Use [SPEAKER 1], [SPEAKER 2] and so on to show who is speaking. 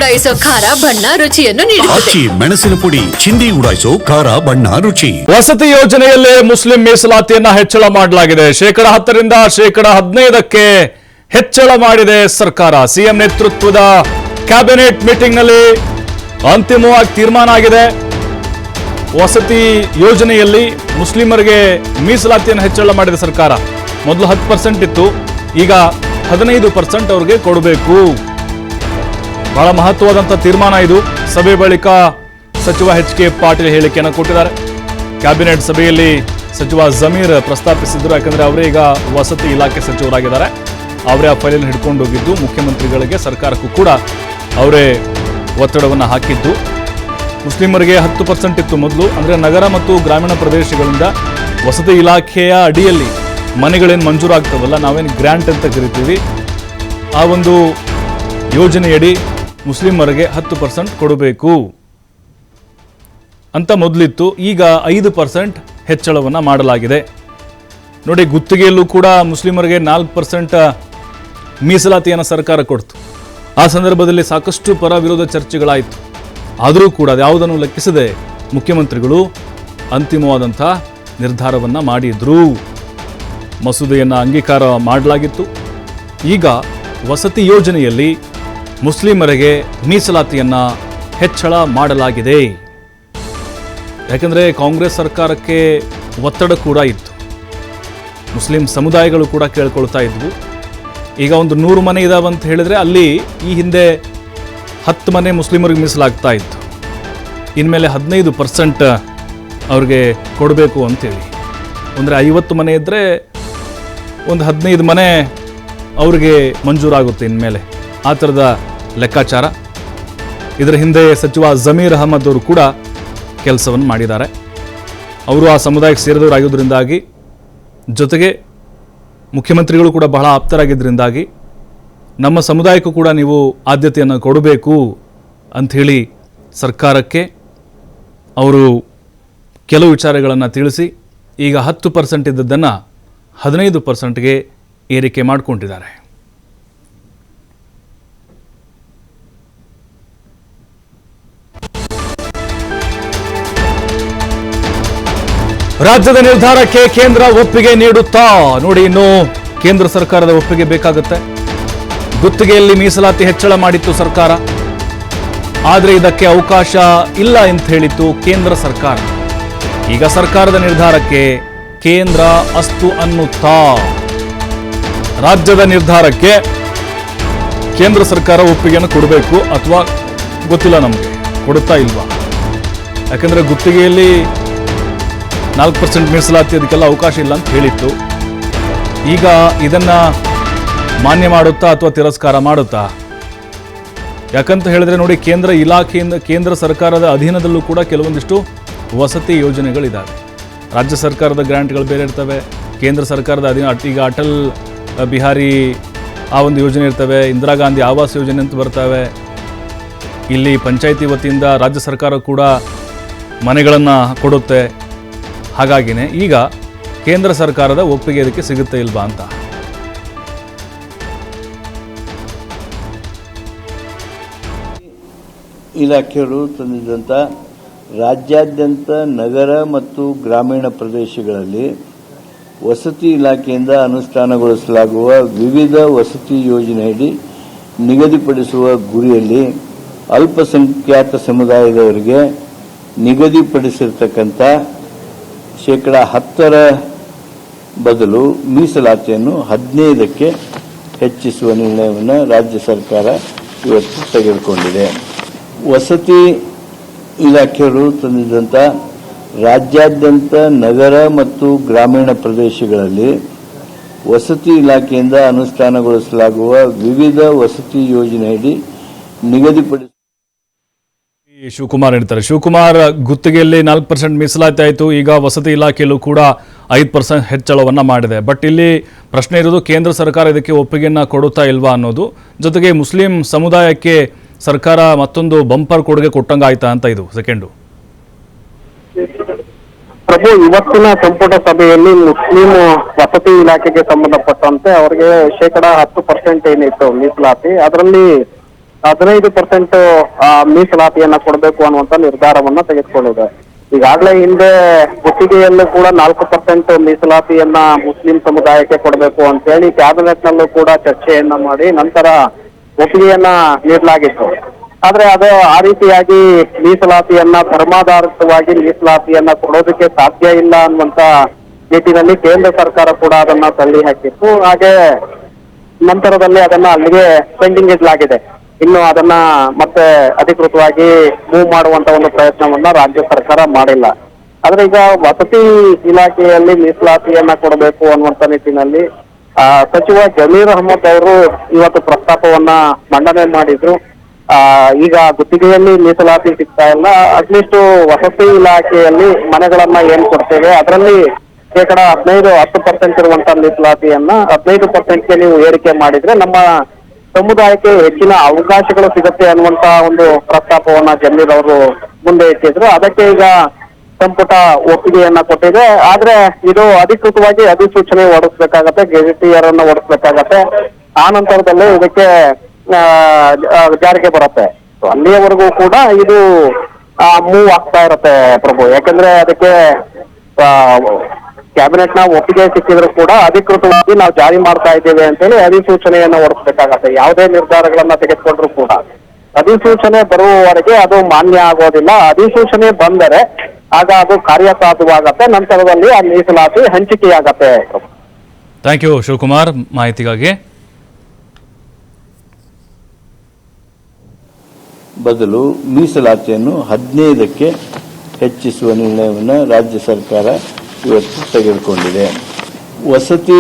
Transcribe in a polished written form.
[SPEAKER 1] ಉಡಾಯಿಸೋ ಖಾರ ಬಣ್ಣ ರುಚಿಯನ್ನು ನೀಡುತ್ತದೆ.
[SPEAKER 2] ಮೆಣಸಿನ ಪುಡಿ ಚಿಂದಿ ಉಡಾಯಿಸೋ ಖಾರ ಬಣ್ಣ ರುಚಿ.
[SPEAKER 3] ವಸತಿ ಯೋಜನೆಯಲ್ಲೇ ಮುಸ್ಲಿಂ ಮೀಸಲಾತಿಯನ್ನ ಹೆಚ್ಚಳ ಮಾಡಲಾಗಿದೆ. 10% 15% ಹೆಚ್ಚಳ ಮಾಡಿದೆ ಸರ್ಕಾರ. ಸಿಎಂ ನೇತೃತ್ವದ ಕ್ಯಾಬಿನೆಟ್ ಮೀಟಿಂಗ್ ನಲ್ಲಿ ಅಂತಿಮವಾಗಿ ತೀರ್ಮಾನ ಆಗಿದೆ. ವಸತಿ ಯೋಜನೆಯಲ್ಲಿ ಮುಸ್ಲಿಮರಿಗೆ ಮೀಸಲಾತಿಯನ್ನು ಹೆಚ್ಚಳ ಮಾಡಿದ ಸರ್ಕಾರ. ಮೊದಲು 10% ಇತ್ತು, ಈಗ 15% ಅವರಿಗೆ ಕೊಡಬೇಕು. ಬಹಳ ಮಹತ್ವವಾದಂಥ ತೀರ್ಮಾನ ಇದು. ಸಭೆ ಬಳಿಕ ಸಚಿವ ಎಚ್.ಕೆ. ಪಾಟೀಲ್ ಹೇಳಿಕೆಯನ್ನು ಕೊಟ್ಟಿದ್ದಾರೆ. ಕ್ಯಾಬಿನೆಟ್ ಸಭೆಯಲ್ಲಿ ಸಚಿವ ಜಮೀರ್ ಪ್ರಸ್ತಾಪಿಸಿದ್ರು. ಯಾಕಂದ್ರೆ ಅವರೇ ಈಗ ವಸತಿ ಇಲಾಖೆ ಸಚಿವರಾಗಿದ್ದಾರೆ. ಅವರೇ ಆ ಫೈಲನ್ನು ಹಿಡ್ಕೊಂಡು ಹೋಗಿದ್ದು, ಮುಖ್ಯಮಂತ್ರಿಗಳಿಗೆ ಸರ್ಕಾರಕ್ಕೂ ಕೂಡ ಅವರೇ ಒತ್ತಡವನ್ನು ಹಾಕಿದ್ದು. ಮುಸ್ಲಿಮರಿಗೆ 10% ಇತ್ತು ಮೊದಲು. ಅಂದರೆ ನಗರ ಮತ್ತು ಗ್ರಾಮೀಣ ಪ್ರದೇಶಗಳಿಂದ ವಸತಿ ಇಲಾಖೆಯ ಅಡಿಯಲ್ಲಿ ಮನೆಗಳೇನು ಮಂಜೂರಾಗ್ತವಲ್ಲ, ನಾವೇನು ಗ್ರ್ಯಾಂಟ್ ಅಂತ ಕರಿತೀವಿ, ಆ ಒಂದು ಯೋಜನೆಯಡಿ ಮುಸ್ಲಿಮರಿಗೆ 10% ಕೊಡಬೇಕು ಅಂತ ಮೊದಲಿತ್ತು. ಈಗ 5% ಹೆಚ್ಚಳವನ್ನು ಮಾಡಲಾಗಿದೆ. ನೋಡಿ, ಗುತ್ತಿಗೆಯಲ್ಲೂ ಕೂಡ ಮುಸ್ಲಿಮರಿಗೆ 4% ಮೀಸಲಾತಿಯನ್ನು ಸರ್ಕಾರ ಕೊಡ್ತು. ಆ ಸಂದರ್ಭದಲ್ಲಿ ಸಾಕಷ್ಟು ಪರ ವಿರೋಧ ಚರ್ಚೆಗಳಾಯಿತು. ಆದರೂ ಕೂಡ ಯಾವುದನ್ನು ಲೆಕ್ಕಿಸದೆ ಮುಖ್ಯಮಂತ್ರಿಗಳು ಅಂತಿಮವಾದಂಥ ನಿರ್ಧಾರವನ್ನು ಮಾಡಿದ್ರು. ಮಸೂದೆಯನ್ನು ಅಂಗೀಕಾರ ಮಾಡಲಾಗಿತ್ತು. ಈಗ ವಸತಿ ಯೋಜನೆಯಲ್ಲಿ ಮುಸ್ಲಿಮರಿಗೆ ಮೀಸಲಾತಿಯನ್ನು ಹೆಚ್ಚಳ ಮಾಡಲಾಗಿದೆ. ಯಾಕಂದರೆ ಕಾಂಗ್ರೆಸ್ ಸರ್ಕಾರಕ್ಕೆ ಒತ್ತಡ ಕೂಡ ಇತ್ತು. ಮುಸ್ಲಿಂ ಸಮುದಾಯಗಳು ಕೂಡ ಕೇಳ್ಕೊಳ್ತಾ ಇದ್ವು. ಈಗ ಒಂದು 100 ಮನೆ ಇದಾವಂತ ಹೇಳಿದ್ರೆ ಅಲ್ಲಿ ಈ ಹಿಂದೆ 10 ಮನೆ ಮುಸ್ಲಿಮರಿಗೆ ಮೀಸಲಾಗ್ತಾ ಇತ್ತು. ಇನ್ಮೇಲೆ 15% ಅವ್ರಿಗೆ ಕೊಡಬೇಕು ಅಂತೇಳಿ. ಅಂದರೆ 50 ಮನೆ ಇದ್ದರೆ ಒಂದು 15 ಮನೆ ಅವ್ರಿಗೆ ಮಂಜೂರಾಗುತ್ತೆ ಇನ್ಮೇಲೆ. ಆ ಥರದ ಲೆಕ್ಕಾಚಾರ. ಇದರ ಹಿಂದೆ ಸಚಿವ ಜಮೀರ್ ಅಹಮದ್ ಅವರು ಕೂಡ ಕೆಲಸವನ್ನು ಮಾಡಿದ್ದಾರೆ. ಅವರು ಆ ಸಮುದಾಯಕ್ಕೆ ಸೇರಿದವರಾಗಿದ್ದರಿಂದಾಗಿ, ಜೊತೆಗೆ ಮುಖ್ಯಮಂತ್ರಿಗಳು ಕೂಡ ಬಹಳ ಆಪ್ತರಾಗಿದ್ದರಿಂದಾಗಿ ನಮ್ಮ ಸಮುದಾಯಕ್ಕೂ ಕೂಡ ನೀವು ಆದ್ಯತೆಯನ್ನು ಕೊಡಬೇಕು ಅಂಥೇಳಿ ಸರ್ಕಾರಕ್ಕೆ ಅವರು ಕೆಲವು ವಿಚಾರಗಳನ್ನು ತಿಳಿಸಿ ಈಗ 10% ಇದ್ದದ್ದನ್ನು 15%ಗೆ ಏರಿಕೆ ಮಾಡಿಕೊಂಡಿದ್ದಾರೆ. ರಾಜ್ಯದ ನಿರ್ಧಾರಕ್ಕೆ ಕೇಂದ್ರ ಒಪ್ಪಿಗೆ ನೀಡುತ್ತಾ? ನೋಡಿ, ಇನ್ನು ಕೇಂದ್ರ ಸರ್ಕಾರದ ಒಪ್ಪಿಗೆ ಬೇಕಾಗುತ್ತೆ. ಗುತ್ತಿಗೆಯಲ್ಲಿ ಮೀಸಲಾತಿ ಹೆಚ್ಚಳ ಮಾಡಿತ್ತು ಸರ್ಕಾರ, ಆದರೆ ಇದಕ್ಕೆ ಅವಕಾಶ ಇಲ್ಲ ಅಂತ ಹೇಳಿತ್ತು ಕೇಂದ್ರ ಸರ್ಕಾರ. ಈಗ ಸರ್ಕಾರದ ನಿರ್ಧಾರಕ್ಕೆ ಕೇಂದ್ರ ಅಸ್ತು ಅನ್ನುತ್ತಾ? ರಾಜ್ಯದ ನಿರ್ಧಾರಕ್ಕೆ ಕೇಂದ್ರ ಸರ್ಕಾರ ಒಪ್ಪಿಗೆಯನ್ನು ಕೊಡಬೇಕು ಅಥವಾ ಗೊತ್ತಿಲ್ಲ, ನಮಗೆ ಕೊಡುತ್ತಾ ಇಲ್ವಾ? ಯಾಕಂದರೆ ಗುತ್ತಿಗೆಯಲ್ಲಿ 4% ಮೀಸಲಾತಿ, ಅದಕ್ಕೆಲ್ಲ ಅವಕಾಶ ಇಲ್ಲ ಅಂತ ಹೇಳಿತ್ತು. ಈಗ ಇದನ್ನು ಮಾನ್ಯ ಮಾಡುತ್ತಾ ಅಥವಾ ತಿರಸ್ಕಾರ ಮಾಡುತ್ತಾ? ಯಾಕಂತ ಹೇಳಿದ್ರೆ ನೋಡಿ, ಕೇಂದ್ರ ಇಲಾಖೆಯಿಂದ, ಕೇಂದ್ರ ಸರ್ಕಾರದ ಅಧೀನದಲ್ಲೂ ಕೂಡ ಕೆಲವೊಂದಿಷ್ಟು ವಸತಿ ಯೋಜನೆಗಳಿದ್ದಾವೆ. ರಾಜ್ಯ ಸರ್ಕಾರದ ಗ್ರಾಂಟ್ಗಳು ಬೇರೆ ಇರ್ತವೆ, ಕೇಂದ್ರ ಸರ್ಕಾರದ ಅಧೀನ. ಈಗ ಅಟಲ್ ಬಿಹಾರಿ ಆ ಒಂದು ಯೋಜನೆ ಇರ್ತವೆ, ಇಂದಿರಾ ಗಾಂಧಿ ಆವಾಸ್ ಯೋಜನೆ ಅಂತ ಬರ್ತವೆ. ಇಲ್ಲಿ ಪಂಚಾಯಿತಿ ವತಿಯಿಂದ ರಾಜ್ಯ ಸರ್ಕಾರ ಕೂಡ ಮನೆಗಳನ್ನು ಕೊಡುತ್ತೆ. ಹಾಗಾಗಿನೇ ಈಗ ಕೇಂದ್ರ ಸರ್ಕಾರದ ಒಪ್ಪಿಗೆ ಇದಕ್ಕೆ ಸಿಗುತ್ತೆ ಇಲ್ವಾ ಅಂತ.
[SPEAKER 4] ಇಲಾಖೆಯವರು ತಂದಿದ್ದಂಥ ರಾಜ್ಯಾದ್ಯಂತ ನಗರ ಮತ್ತು ಗ್ರಾಮೀಣ ಪ್ರದೇಶಗಳಲ್ಲಿ ವಸತಿ ಇಲಾಖೆಯಿಂದ ಅನುಷ್ಠಾನಗೊಳಿಸಲಾಗುವ ವಿವಿಧ ವಸತಿ ಯೋಜನೆಯಡಿ ನಿಗದಿಪಡಿಸುವ ಗುರಿಯಲ್ಲಿ ಅಲ್ಪಸಂಖ್ಯಾತ ಸಮುದಾಯದವರಿಗೆ ನಿಗದಿಪಡಿಸಿರ್ತಕ್ಕಂಥ 10% ಬದಲು ಮೀಸಲಾತಿಯನ್ನು 15% ಹೆಚ್ಚಿಸುವ ನಿರ್ಣಯವನ್ನು ರಾಜ್ಯ ಸರ್ಕಾರ ಇವತ್ತು ತೆಗೆದುಕೊಂಡಿದೆ. ವಸತಿ ಇಲಾಖೆಯವರು ತಂದಿದ್ದಂಥ ರಾಜ್ಯಾದ್ಯಂತ ನಗರ ಮತ್ತು ಗ್ರಾಮೀಣ ಪ್ರದೇಶಗಳಲ್ಲಿ ವಸತಿ ಇಲಾಖೆಯಿಂದ ಅನುಷ್ಠಾನಗೊಳಿಸಲಾಗುವ ವಿವಿಧ ವಸತಿ ಯೋಜನೆಯಡಿ ನಿಗದಿಪಡಿಸಿ
[SPEAKER 3] ಶಿವಕುಮಾರ್ ಹೇಳ್ತಾರೆ. ಶಿವಕುಮಾರ್, ಗುತ್ತಿಗೆಯಲ್ಲಿ 4% ಮೀಸಲಾತಿ ಆಯಿತು, ಈಗ ವಸತಿ ಇಲಾಖೆಯಲ್ಲೂ ಕೂಡ 5% ಹೆಚ್ಚಳವನ್ನು ಮಾಡಿದೆ. ಬಟ್ ಇಲ್ಲಿ ಪ್ರಶ್ನೆ ಇರೋದು, ಕೇಂದ್ರ ಸರ್ಕಾರ ಇದಕ್ಕೆ ಒಪ್ಪಿಗೆಯನ್ನು ಕೊಡುತ್ತಾ ಇಲ್ವಾ ಅನ್ನೋದು. ಜೊತೆಗೆ ಮುಸ್ಲಿಂ ಸಮುದಾಯಕ್ಕೆ ಸರ್ಕಾರ ಮತ್ತೊಂದು ಬಂಪರ್ ಕೊಡುಗೆ ಕೊಟ್ಟಂಗಾಯ್ತಾ ಅಂತ ಇದು ಸೆಕೆಂಡು.
[SPEAKER 5] ಪ್ರಭು, ಇವತ್ತಿನ ಸಂಪುಟ ಸಭೆಯಲ್ಲಿ ಮುಸ್ಲಿಂ ವಸತಿ ಇಲಾಖೆಗೆ ಸಂಬಂಧಪಟ್ಟಂತೆ ಅವರಿಗೆ 10% ಏನಿತ್ತು ಮೀಸಲಾತಿ, ಅದರಲ್ಲಿ 15% ಮೀಸಲಾತಿಯನ್ನ ಕೊಡಬೇಕು ಅನ್ನುವಂತ ನಿರ್ಧಾರವನ್ನ ತೆಗೆದುಕೊಂಡಿದೆ. ಈಗಾಗಲೇ ಹಿಂದೆ ಗುತ್ತಿಗೆಯಲ್ಲೂ ಕೂಡ 4% ಮೀಸಲಾತಿಯನ್ನ ಮುಸ್ಲಿಂ ಸಮುದಾಯಕ್ಕೆ ಕೊಡಬೇಕು ಅಂತ ಹೇಳಿ ಕ್ಯಾಬಿನೆಟ್ ನಲ್ಲೂ ಕೂಡ ಚರ್ಚೆಯನ್ನ ಮಾಡಿ ನಂತರ ಒಪ್ಪಿಗೆಯನ್ನ ನೀಡಲಾಗಿತ್ತು. ಆದ್ರೆ ಅದು ಆ ರೀತಿಯಾಗಿ ಮೀಸಲಾತಿಯನ್ನ ಧರ್ಮಾಧಾರಿತವಾಗಿ ಮೀಸಲಾತಿಯನ್ನ ಕೊಡೋದಕ್ಕೆ ಸಾಧ್ಯ ಇಲ್ಲ ಅನ್ನುವಂತ ನಿಟ್ಟಿನಲ್ಲಿ ಕೇಂದ್ರ ಸರ್ಕಾರ ಕೂಡ ಅದನ್ನ ತಳ್ಳಿ ಹಾಕಿತ್ತು. ಹಾಗೆ ನಂತರದಲ್ಲಿ ಅದನ್ನ ಅಲ್ಲಿಗೆ ಪೆಂಡಿಂಗ್ ಇಡಲಾಗಿದೆ. ಇನ್ನು ಅದನ್ನ ಮತ್ತೆ ಅಧಿಕೃತವಾಗಿ ಮೂವ್ ಮಾಡುವಂತ ಒಂದು ಪ್ರಯತ್ನವನ್ನ ರಾಜ್ಯ ಸರ್ಕಾರ ಮಾಡಿಲ್ಲ. ಆದ್ರೆ ಈಗ ವಸತಿ ಇಲಾಖೆಯಲ್ಲಿ ಮೀಸಲಾತಿಯನ್ನ ಕೊಡಬೇಕು ಅನ್ನುವಂತ ನಿಟ್ಟಿನಲ್ಲಿ ಸಚಿವ ಜಮೀರ್ ಅಹಮದ್ ಅವರು ಇವತ್ತು ಪ್ರಸ್ತಾಪವನ್ನ ಮಂಡನೆ ಮಾಡಿದ್ರು. ಈಗ ಗುತ್ತಿಗೆಯಲ್ಲಿ ಮೀಸಲಾತಿ ಸಿಗ್ತಾ ಇಲ್ಲ, ಅಟ್ಲೀಸ್ಟ್ ವಸತಿ ಇಲಾಖೆಯಲ್ಲಿ ಮನೆಗಳನ್ನ ಏನ್ ಕೊಡ್ತೇವೆ ಅದರಲ್ಲಿ 10% ಇರುವಂತ ಮೀಸಲಾತಿಯನ್ನ 15%ಗೆ ನೀವು ಏರಿಕೆ ಮಾಡಿದ್ರೆ ನಮ್ಮ ಸಮುದಾಯಕ್ಕೆ ಹೆಚ್ಚಿನ ಅವಕಾಶಗಳು ಸಿಗುತ್ತೆ ಅನ್ನುವಂತ ಒಂದು ಪ್ರಸ್ತಾಪವನ್ನ ಜಮೀರ್ ಅವರು ಮುಂದೆ ಇಟ್ಟಿದ್ರು. ಅದಕ್ಕೆ ಈಗ ಸಂಪುಟ ಒಪ್ಪಿಗೆಯನ್ನ ಕೊಟ್ಟಿದೆ. ಆದ್ರೆ ಇದು ಅಧಿಕೃತವಾಗಿ ಅಧಿಸೂಚನೆ ಹೊರಡಿಸ್ಬೇಕಾಗತ್ತೆ, ಗೆಜೆಟಿಯರ್ ಅನ್ನ ಹೊರಡಿಸ್ಬೇಕಾಗತ್ತೆ. ಆ ನಂತರದಲ್ಲಿ ಇದಕ್ಕೆ ಜಾರಿಗೆ ಬರುತ್ತೆ. ಅಲ್ಲಿಯವರೆಗೂ ಕೂಡ ಇದು ಮೂವ್ ಆಗ್ತಾ ಇರುತ್ತೆ ಪ್ರಭು. ಯಾಕಂದ್ರೆ ಅದಕ್ಕೆ ಕ್ಯಾಬಿನೆಟ್ ನ ಒಪ್ಪಿಗೆ ಸಿಕ್ಕಿದ್ರು ಕೂಡ ಅಧಿಕೃತವಾಗಿ ನಾವು ಜಾರಿ ಮಾಡ್ತಾ ಇದ್ದೇವೆ ಅಂತೇಳಿ ಅಧಿಸೂಚನೆಯನ್ನ ಹೊರಡಿಸ್ಬೇಕಾಗತ್ತೆ. ಯಾವುದೇ ನಿರ್ಧಾರಗಳನ್ನ ತೆಗೆದುಕೊಂಡ್ರು ಕೂಡ ಅಧಿಸೂಚನೆ ಬರುವವರೆಗೆ ಅದು ಮಾನ್ಯ ಆಗೋದಿಲ್ಲ. ಅಧಿಸೂಚನೆ ಬಂದರೆ ಆಗ ಅದು ಕಾರ್ಯಸಾಧುವಾಗತ್ತೆ, ನಂತರದಲ್ಲಿ ಆ ಮೀಸಲಾತಿ ಹಂಚಿಕೆಯಾಗತ್ತೆ.
[SPEAKER 3] ಥ್ಯಾಂಕ್ ಯು ಶಿವಕುಮಾರ್ ಮಾಹಿತಿಗಾಗಿ.
[SPEAKER 4] ಬದಲು ಮೀಸಲಾತಿಯನ್ನು 15ಕ್ಕೆ ಹೆಚ್ಚಿಸುವ ನಿರ್ಣಯವನ್ನು ರಾಜ್ಯ ಸರ್ಕಾರ ಇವತ್ತು ತೆಗೆದುಕೊಂಡಿದೆ. ವಸತಿ